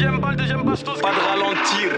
deuxième balle, deuxième bastos. Pas de ralentir.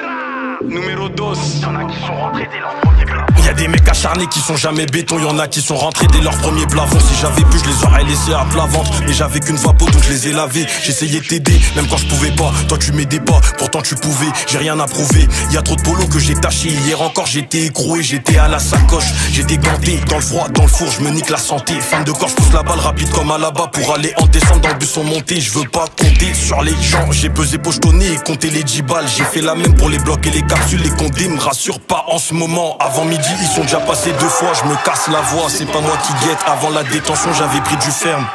Numéro 2. Y'en a qui sont rentrés dès leur premier plat. Y'a des mecs acharnés qui sont jamais béton, y'en a qui sont rentrés dès leur premier plafond. Si j'avais pu, je les aurais laissés à plat ventre, mais j'avais qu'une vapo donc je les ai lavés. J'essayais de t'aider, même quand je pouvais pas. Toi tu m'aidais pas, pourtant tu pouvais. J'ai rien à prouver, y'a trop de polos que j'ai taché. Hier encore j'étais écroué, j'étais à la sacoche. J'étais ganté, dans le froid, dans le four, je me nique la santé. Femme de corps, je pousse la balle rapide comme à là-bas. Pour aller en descente dans le bus on monté. Je veux pas compter sur les gens, j'ai pesé pochetonné et compté les 10 balles. J'ai fait la même pour les blocs et les capsules. Les condés me rassurent pas en ce moment. Avant midi ils sont déjà passés 2 fois, je me casse la voix. C'est pas moi qui guette, avant la détention j'avais pris du ferme.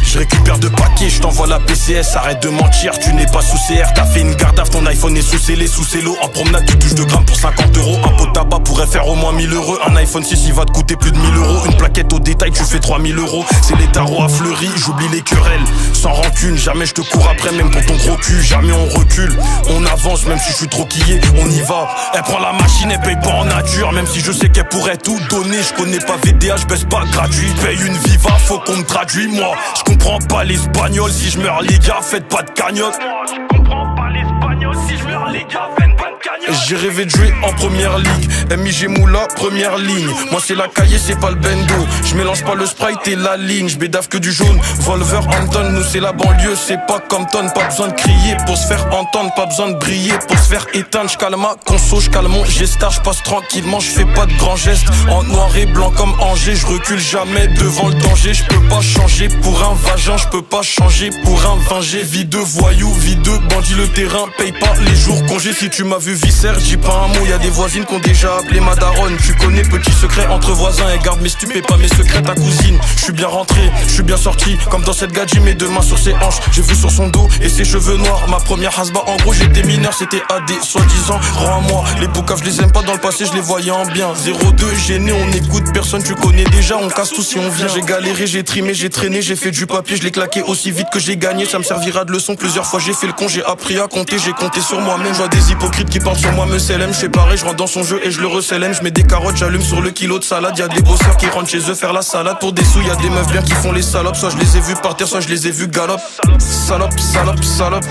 Je récupère 2 paquets, je t'envoie la PCS, arrête de mentir, tu n'es pas sous CR. T'as fait une garde à ton iPhone est sous scellé, sous cello. En promenade tu touches 2 grammes pour 50 euros. Un pot de tabac pourrait faire au moins 1000 euros. Un iPhone 6 il va te coûter plus de 1000 euros. Une plaquette au détail tu fais 3000 euros. C'est les tarots à fleuris, j'oublie les querelles. Sans rancune, jamais je te cours après même pour ton gros cul. Jamais on recule, on avance même si je suis trop quillé, on y va. Elle prend la machine, elle paye pas en nature. Même si je sais qu'elle pourrait tout donner. Je connais pas VDA, je baisse pas gratuit. Paye une Viva, faut qu'on me traduit. Moi, je comprends pas l'espagnol. Si je meurs les gars, faites pas de cagnotte. Moi, je comprends pas l'espagnol. Si je meurs les gars, faites pas de cagnotte. J'ai rêvé de jouer en première ligue. MIG Moula, première ligne. Moi c'est la cahier, c'est pas le bendo. Je mélange pas le Sprite et la ligne. Je bédave que du jaune. Wolverhampton, nous c'est la banlieue. C'est pas Compton, pas besoin de crier pour se faire entendre. Pas besoin de briller pour se faire éteindre. J'calme ma conso, j'calme mon gestar. J'passe tranquillement, j'fais pas de grands gestes. En noir et blanc comme Angers. J'recule jamais devant le danger. J'peux pas changer pour un vagin. J'peux pas changer pour un vingé. Vie de voyou, vie de bandit. Le terrain paye pas les jours congés. Si tu m'as vu viscère, dis pas un mot. Y'a des voisines qui ont déjà appelé ma daronne. Tu connais petit secret entre voisins. Et garde mes stupés, pas mes secrets, ta cousine. J'suis bien rentré, j'suis bien sorti. Comme dans cette gadji, mes 2 mains sur ses hanches. J'ai vu sur son dos et ses cheveux noirs. Ma première hasba, en gros j'étais mineur, c'était AD. Soi-disant, rends à moi. Les boucaves, je les aime pas dans le passé, je les voyais en bien. 02, gêné, on écoute personne, tu connais déjà. On casse tout si on vient. J'ai galéré, j'ai trimé, j'ai traîné, j'ai fait du papier. Je l'ai claqué aussi vite que j'ai gagné. Ça me servira de leçon. Plusieurs fois j'ai fait le con, j'ai appris à compter. J'ai compté sur moi-même. Je vois des hypocrites qui parlent sur moi, me célèment. Je fais pareil, je rentre dans son jeu et je le recélème. Je mets des carottes, j'allume sur le kilo de salade. Y'a des bosseurs qui rentrent chez eux faire la salade pour des sous. Y'a des meufs bien qui font les salopes. Soit je les ai vus par terre, soit je les ai vus galop. Salope, salope, salope.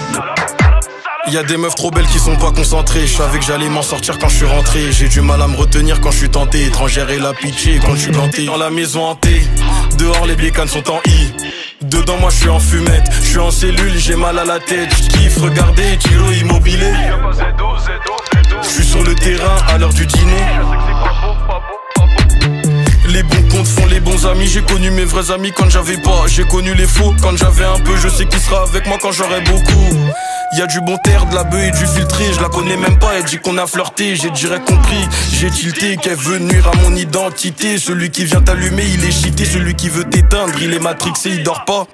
Y'a des meufs trop belles qui sont pas concentrées. Je savais que j'allais m'en sortir quand je suis rentré. J'ai du mal à me retenir quand je suis tenté. Étrangère et la pitié quand je suis planté. Dans la maison hantée, dehors les bécanes sont en I. Dedans moi je suis en fumette, je suis en cellule, j'ai mal à la tête. Je kiffe regarder Tiro immobilier. Je suis sur le terrain à l'heure du dîner. Les bons comptes font les bons amis. J'ai connu mes vrais amis quand j'avais pas. J'ai connu les faux quand j'avais un peu. Je sais qui sera avec moi quand j'aurai beaucoup. Y'a du bon terre, de la beuh et du filtré. Je la connais même pas, elle dit qu'on a flirté. J'ai direct compris, j'ai tilté qu'elle veut nuire à mon identité. Celui qui vient t'allumer, il est cheaté. Celui qui veut t'éteindre, il est matrixé, il dort pas.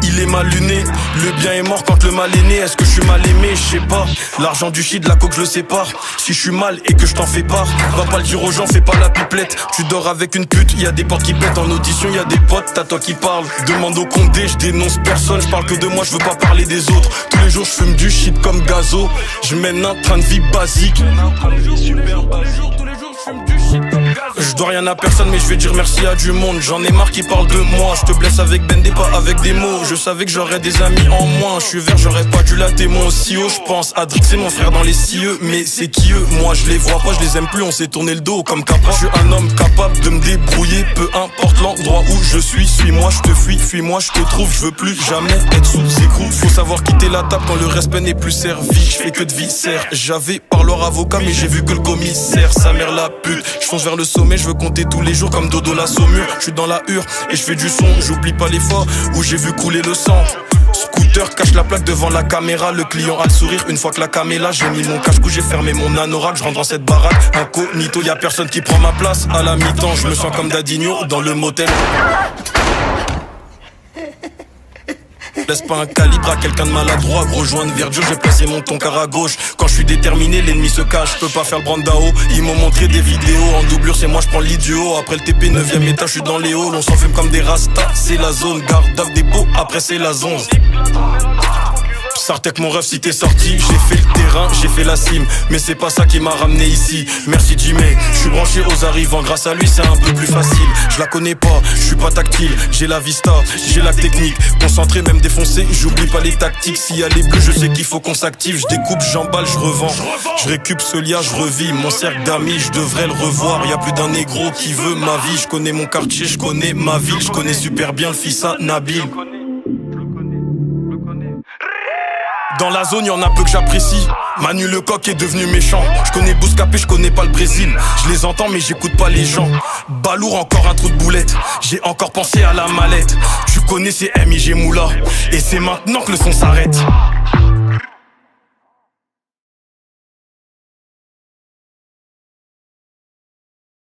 Il est mal luné, le bien est mort quand le mal est né. Est-ce que je suis mal aimé, je sais pas. L'argent du shit, de la coke je le sépare. Si je suis mal et que je t'en fais part, va pas le dire aux gens, fais pas la pipelette. Tu dors avec une pute, y'a des portes qui pètent. En audition y'a des potes, t'as toi qui parle. Demande au condé, je dénonce personne. Je parle que de moi, je veux pas parler des autres. Tous les jours je fume du shit comme gazo. Je mène un train de vie basique. Je dois rien à personne mais je vais dire merci à du monde. J'en ai marre qui parle de moi. Je te blesse avec Bendé, pas avec des mots. Je savais que j'aurais des amis en moins. Je suis vert, j'aurais pas dû latter mon aussi haut. Je pense Adrix c'est mon frère dans les cieux. Mais c'est qui eux? Moi je les vois pas, je les aime plus. On s'est tourné le dos comme Kappa. Je suis un homme capable de me débrouiller. Peu importe l'endroit où je suis. Suis-moi, je te fuis, fuis-moi, je te trouve. Je veux plus jamais être sous écrou. Faut savoir quitter la table quand le respect n'est plus servi. Je fais que de viscères. J'avais par leur avocat mais j'ai vu que le commissaire. Sa mère la pute. Je fonce vers le sommet, je veux compter tous les jours comme Dodo la Saumur. Je suis dans la hure et je fais du son. J'oublie pas les fois où j'ai vu couler le sang. Scooter cache la plaque devant la caméra. Le client a le sourire une fois que la caméra. J'ai mis mon cache-cou, j'ai fermé mon anorak. Je rentre dans cette baraque, incognito. Y'a personne qui prend ma place. À la mi-temps, je me sens comme Dadinho dans le motel. Laisse pas un calibre à quelqu'un de maladroit. Gros joint de verdure, j'ai placé mon toncar à gauche. Quand je suis déterminé, l'ennemi se cache. Je peux pas faire le brandao. Ils m'ont montré des vidéos en doublure, c'est moi je prends l'idiot. Après le TP 9ème étage, je suis dans les halls. On s'en fume comme des rastas, c'est la zone. Garde d'ave des pots, après c'est la zone. Sartek mon rêve si t'es sorti. J'ai fait le terrain, j'ai fait la cime, mais c'est pas ça qui m'a ramené ici. Merci Jimmy, je suis branché aux arrivants. Grâce à lui c'est un peu plus facile. Je la connais pas, je suis pas tactile. J'ai la vista, j'ai la technique. Concentré, même défoncé, j'oublie pas les tactiques. S'il y a les bleus, je sais qu'il faut qu'on s'active. Je découpe, j'emballe, je revends. Je récup ce lien, je revis. Mon cercle d'amis, je devrais le revoir. Y'a plus d'un négro qui veut ma vie. Je connais mon quartier, je connais ma ville. Je connais super bien le fils à Nabil. Dans la zone, y'en a peu que j'apprécie. Manu Lecoq est devenu méchant. Je connais Bouscapé, je connais pas le Brésil. Je les entends mais j'écoute pas les gens. Balourd, encore un trou de boulette. J'ai encore pensé à la mallette. Tu connais c'est MIG Moula. Et c'est maintenant que le son s'arrête.